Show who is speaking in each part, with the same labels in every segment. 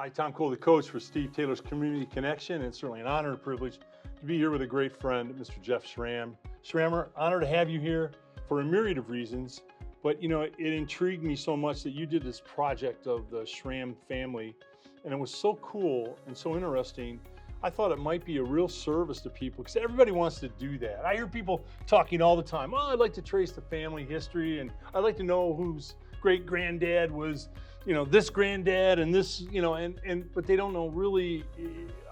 Speaker 1: Hi, Tom Cole, the coach for Steve Taylor's Community Connection, and it's certainly an honor and privilege to be here with a great friend, Mr. Jeff Schramm. Schrammer, honor to have you here for a myriad of reasons, but you know, it intrigued me so much that you did this project of the Schramm family, and it was so cool and so interesting. I thought it might be a real service to people because everybody wants to do that. I hear people talking all the time, oh, I'd like to trace the family history, and I'd like to know whose great granddad was, you know, this granddad and this, you know, but they don't know really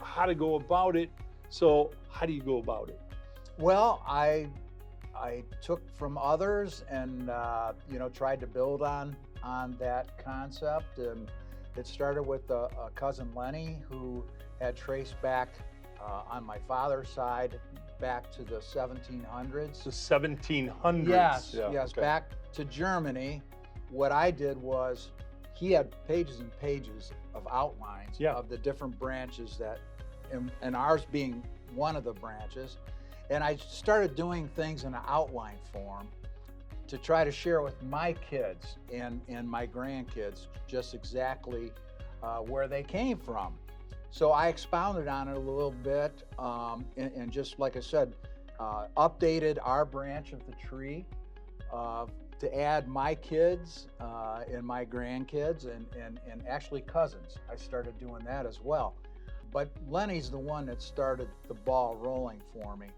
Speaker 1: how to go about it. So how do you go about it?
Speaker 2: Well, I took from others and you know, tried to build on that concept, and it started with a cousin Lenny who had traced back on my father's side back to the 1700s.
Speaker 1: The 1700s.
Speaker 2: Yes,
Speaker 1: yeah,
Speaker 2: yes,
Speaker 1: okay.
Speaker 2: back to Germany. What I did was, he had pages and pages of outlines of the different branches that, and ours being one of the branches. And I started doing things in an outline form to try to share with my kids and my grandkids just exactly where they came from. So I expounded on it a little bit, and just like I said, updated our branch of the tree to add my kids and my grandkids and actually cousins. I started doing that as well. But Lenny's the one that started the ball rolling for me.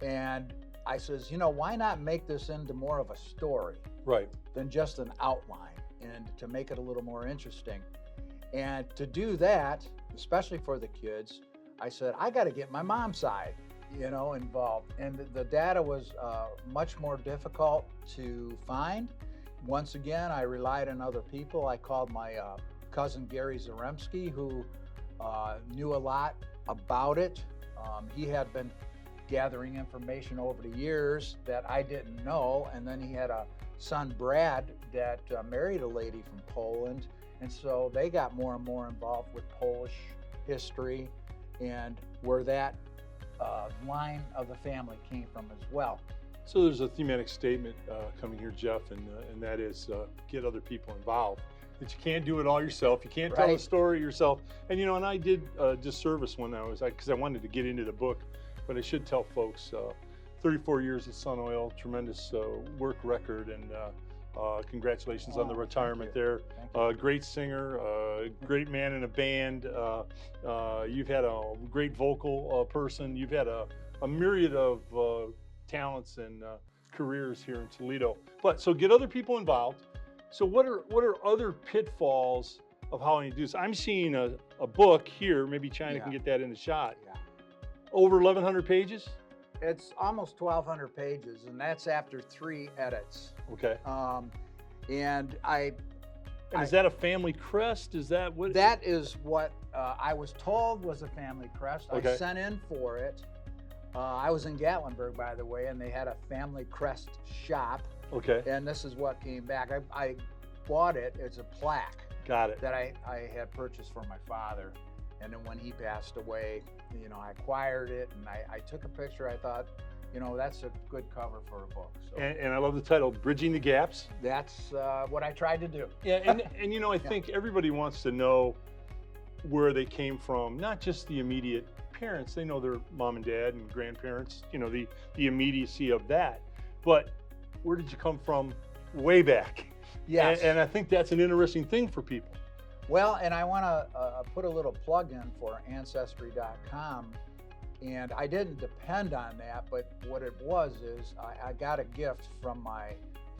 Speaker 2: And I says, you know, why not make this into more of a story than just an outline, and to make it a little more interesting. And to do that, especially for the kids, I said, I got to get my mom's side, you know, involved. And the data was much more difficult to find. Once again, I relied on other people. I called my cousin Gary Zaremski, who knew a lot about it. He had been gathering information over the years that I didn't know. And then he had a son, Brad, that married a lady from Poland. And so they got more and more involved with Polish history and where that line of the family came from as well.
Speaker 1: So there's a thematic statement coming here, Jeff, and that is get other people involved. That you can't do it all yourself. You can't tell the story yourself. And you know, and I did disservice when because I wanted to get into the book, but I should tell folks 34 years at Sun Oil, tremendous work record, and congratulations on the retirement there. Great singer, great man in a band. You've had a great vocal person. You've had a myriad of talents and careers here in Toledo. But so get other people involved. So what are other pitfalls of how you do this? I'm seeing a book here. Maybe China can get that in the shot. Over 1,100 pages.
Speaker 2: It's almost 1,200 pages, and that's after 3 edits.
Speaker 1: Okay.
Speaker 2: And
Speaker 1: is that a family crest? Is that what?
Speaker 2: That is what I was told was a family crest.
Speaker 1: Okay.
Speaker 2: I sent in for it. I was in Gatlinburg, by the way, and they had a family crest shop.
Speaker 1: Okay.
Speaker 2: And this is what came back. I bought it. It's a plaque.
Speaker 1: Got it.
Speaker 2: That I had purchased for my father. And then when he passed away, you know, I acquired it, and I took a picture. I thought, you know, that's a good cover for a book. So
Speaker 1: and I love the title, Bridging the Gaps.
Speaker 2: That's what I tried to do.
Speaker 1: Yeah, and you know, I think everybody wants to know where they came from, not just the immediate parents. They know their mom and dad and grandparents, you know, the immediacy of that. But where did you come from way back?
Speaker 2: Yes.
Speaker 1: And I think that's an interesting thing for people.
Speaker 2: Well, and I want to put a little plug in for ancestry.com. And I didn't depend on that, but what it was is I got a gift from my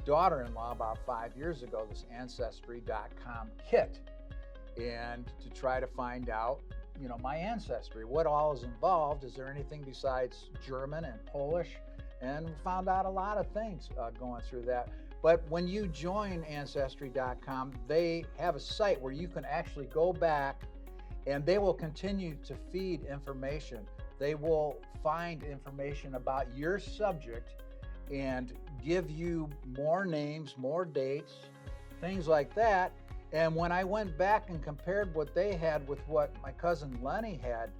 Speaker 2: daughter-in-law about 5 years ago, this ancestry.com kit, and to try to find out, you know, my ancestry, what all is involved. Is there anything besides German and Polish? And we found out a lot of things going through that. But when you join ancestry.com, they have a site where you can actually go back, and they will continue to feed information. They will find information about your subject and give you more names, more dates, things like that. And when I went back and compared what they had with what my cousin Lenny had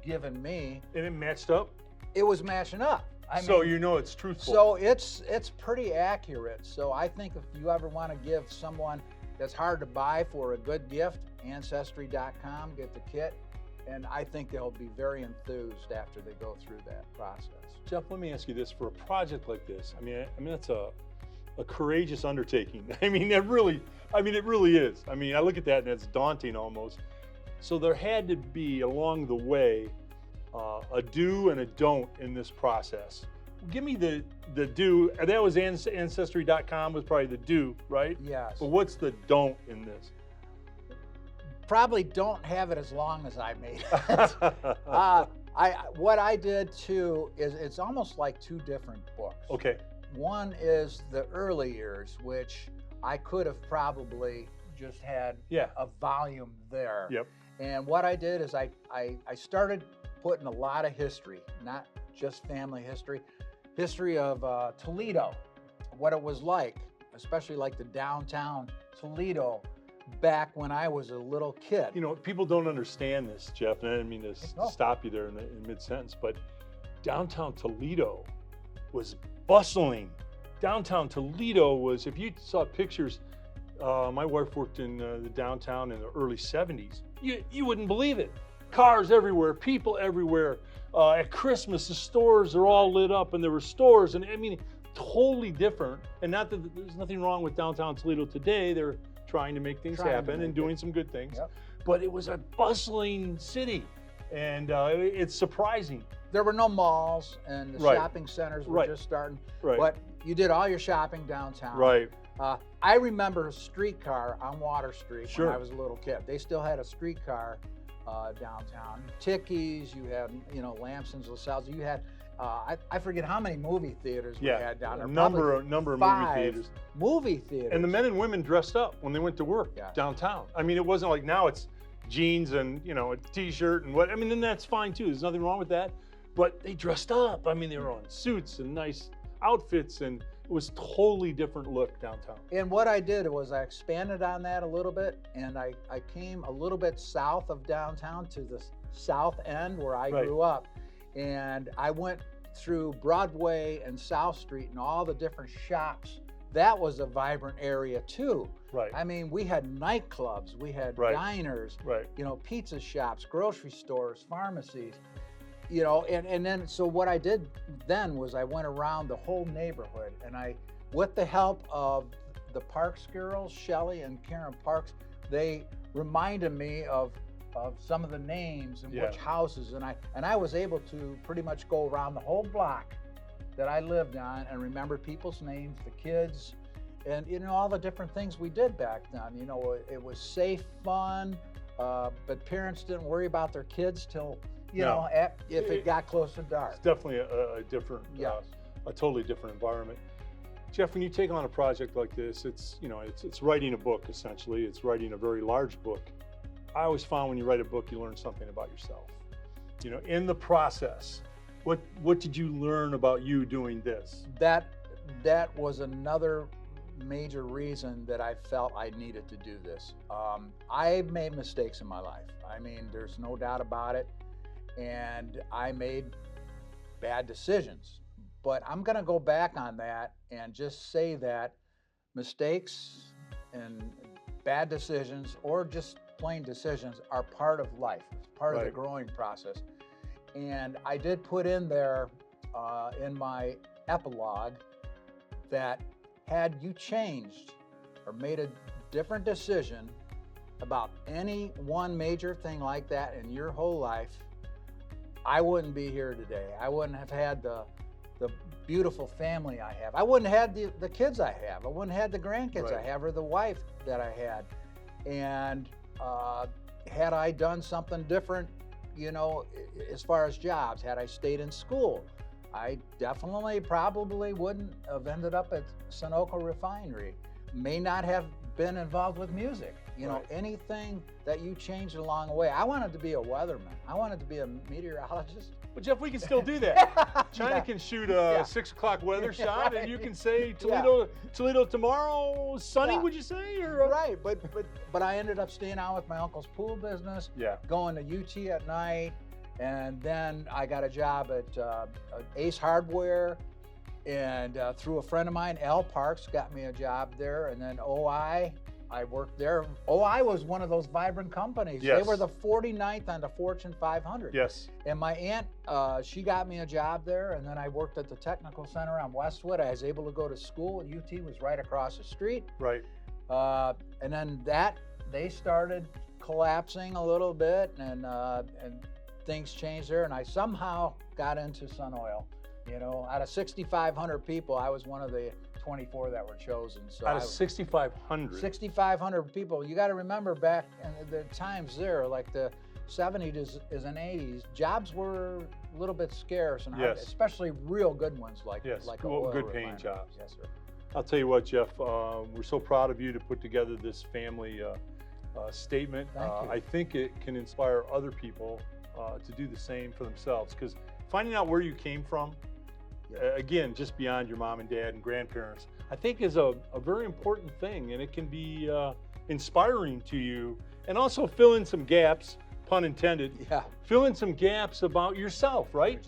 Speaker 2: given me,
Speaker 1: and it matched up?
Speaker 2: It was matching up. I
Speaker 1: so
Speaker 2: mean,
Speaker 1: you know it's truthful.
Speaker 2: So it's pretty accurate. So I think if you ever want to give someone that's hard to buy for a good gift, ancestry.com, get the kit. And I think they'll be very enthused after they go through that process.
Speaker 1: Jeff, let me ask you this: for a project like this, I mean, that's a courageous undertaking. it really is. I look at that and it's daunting almost. So there had to be along the way a do and a don't in this process. Give me the do. That was ancestry.com was probably the do, right?
Speaker 2: Yes.
Speaker 1: But what's the don't in this?
Speaker 2: Probably don't have it as long as I made it. What I did too is it's almost like two different books.
Speaker 1: Okay.
Speaker 2: One is the early years, which I could have probably just had a volume there.
Speaker 1: Yep.
Speaker 2: And what I did is I started putting a lot of history, not just family history of Toledo, what it was like, especially like the downtown Toledo back when I was a little kid.
Speaker 1: People don't understand this, Jeff, and I didn't mean to stop you there in mid-sentence, but downtown Toledo was bustling. Downtown Toledo was, if you saw pictures, my wife worked in the downtown in the early 70s. You wouldn't believe it. Cars everywhere, people everywhere. At Christmas, the stores are all lit up, and there were stores, and totally different. And not that there's nothing wrong with downtown Toledo today. They're trying to make things happen and doing some good things.
Speaker 2: Yep.
Speaker 1: But it was a bustling city, and it's surprising.
Speaker 2: There were no malls, and the shopping centers were just starting.
Speaker 1: Right.
Speaker 2: But you did all your shopping downtown.
Speaker 1: Right.
Speaker 2: I remember a streetcar on Water Street
Speaker 1: Sure.
Speaker 2: when I was a little kid. They still had a streetcar downtown. Tickies, you had, Lamson's, LaSalle's. You had, I forget how many movie theaters we had down there.
Speaker 1: A number of movie theaters.
Speaker 2: Movie theaters.
Speaker 1: And the men and women dressed up when they went to work downtown. It wasn't like now it's jeans and, a t-shirt and what. And that's fine too. There's nothing wrong with that. But they dressed up. They were on suits and nice outfits, and it was totally different look downtown.
Speaker 2: And what I did was I expanded on that a little bit, and I came a little bit south of downtown to the south end where I grew up. And I went through Broadway and South Street and all the different shops. That was a vibrant area too.
Speaker 1: Right.
Speaker 2: We had nightclubs, we had diners, pizza shops, grocery stores, pharmacies. And then, so what I did then was I went around the whole neighborhood, and with the help of the Parks girls, Shelley and Karen Parks, they reminded me of some of the names and which houses, and I was able to pretty much go around the whole block that I lived on and remember people's names, the kids, and all the different things we did back then. It was safe, fun, but parents didn't worry about their kids till if it got close to dark.
Speaker 1: It's definitely a different, a totally different environment. Jeff, when you take on a project like this, it's writing a book essentially. It's writing a very large book. I always found when you write a book, you learn something about yourself. In the process, what did you learn about you doing this?
Speaker 2: That was another major reason that I felt I needed to do this. I made mistakes in my life. There's no doubt about it. And I made bad decisions. But I'm going to go back on that and just say that mistakes and bad decisions, or just plain decisions, are part of life. It's part of the growing process. And I did put in there in my epilogue that had you changed or made a different decision about any one major thing like that in your whole life, I wouldn't be here today. I wouldn't have had the beautiful family I have. I wouldn't have had the kids I have. I wouldn't have had the grandkids I have, or the wife that I had. And had I done something different, as far as jobs, had I stayed in school, I definitely probably wouldn't have ended up at Sunoco Refinery. May not have been involved with music. Anything that you changed along the way. I wanted to be a weatherman. I wanted to be a meteorologist.
Speaker 1: Well, Jeff, we can still do that. China can shoot a 6 o'clock weather shot, and you can say Toledo tomorrow, sunny. Would you say? Or
Speaker 2: right, but I ended up staying on with my uncle's pool business. Going to UT at night, and then I got a job at Ace Hardware, and through a friend of mine, Al Parks, got me a job there, and then OI. I worked there. Oh, I was one of those vibrant companies.
Speaker 1: Yes.
Speaker 2: They were the 49th on the Fortune 500.
Speaker 1: Yes.
Speaker 2: And my aunt, she got me a job there, and then I worked at the Technical Center on Westwood. I was able to go to school. UT was right across the street.
Speaker 1: Right.
Speaker 2: And then they started collapsing a little bit, and things changed there. And I somehow got into Sun Oil. You know, out of 6,500 people, I was one of the 24 that were chosen. So
Speaker 1: out of 6,500.
Speaker 2: 6,500 people. You got to remember back in the times there, like the 70s and 80s, jobs were a little bit scarce and hard, especially real good ones like oil
Speaker 1: good paying jobs.
Speaker 2: Yes, sir.
Speaker 1: I'll tell you what, Jeff, we're so proud of you to put together this family statement.
Speaker 2: Thank you.
Speaker 1: I think it can inspire other people to do the same for themselves, because finding out where you came from, again, just beyond your mom and dad and grandparents, I think is a very important thing, and it can be inspiring to you, and also fill in some gaps, pun intended.
Speaker 2: Yeah.
Speaker 1: Fill in some gaps about yourself, right?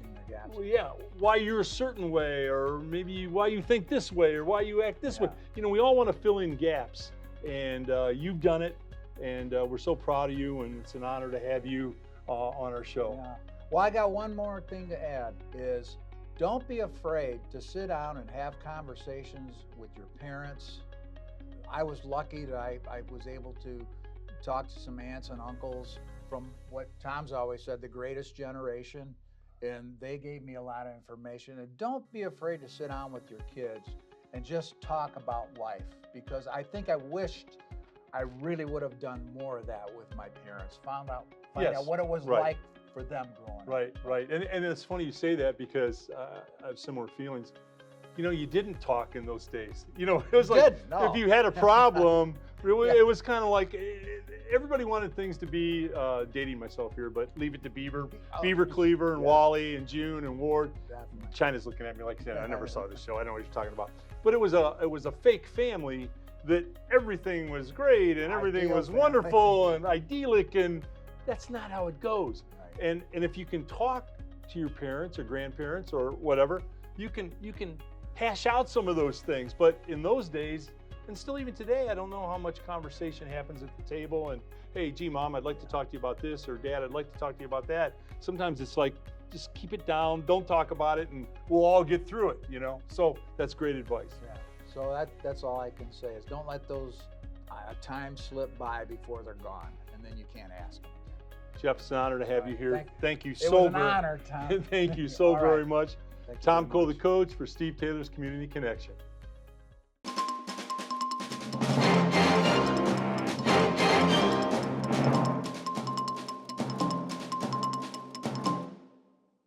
Speaker 1: Well, yeah, why you're a certain way, or maybe why you think this way, or why you act this way. You know, we all want to fill in gaps, and you've done it, and we're so proud of you, and it's an honor to have you on our show.
Speaker 2: Yeah. Well, I got one more thing to add is, don't be afraid to sit down and have conversations with your parents. I was lucky that I was able to talk to some aunts and uncles from what Tom's always said, the greatest generation, and they gave me a lot of information. And don't be afraid to sit down with your kids and just talk about life, because I think I wished I really would have done more of that with my parents, find out what it was like for them growing up.
Speaker 1: Right. And it's funny you say that, because I have similar feelings. You know, you didn't talk in those days. You know, it was like if you had a problem, it was kind of like everybody wanted things to be, dating myself here, but Leave It to Beaver, Beaver Cleaver and Wally and June and Ward.
Speaker 2: Definitely.
Speaker 1: China's looking at me like, I never saw this show. I know what you're talking about. But it was a fake family that everything was great and everything was wonderful and idyllic, and that's not how it goes. And if you can talk to your parents or grandparents or whatever, you can hash out some of those things. But in those days, and still even today, I don't know how much conversation happens at the table. And hey, gee, Mom, I'd like to talk to you about this, or Dad, I'd like to talk to you about that. Sometimes it's like, just keep it down, don't talk about it, and we'll all get through it. You know, so that's great advice.
Speaker 2: Yeah. So that's all I can say is, don't let those times slip by before they're gone, and then you can't ask them.
Speaker 1: Jeff, it's an honor to have you here. Thank you so
Speaker 2: much. It was an honor, Tom.
Speaker 1: Thank you so very much.
Speaker 2: Thank you
Speaker 1: Tom
Speaker 2: very
Speaker 1: Cole,
Speaker 2: much.
Speaker 1: the coach for Steve Taylor's Community Connection.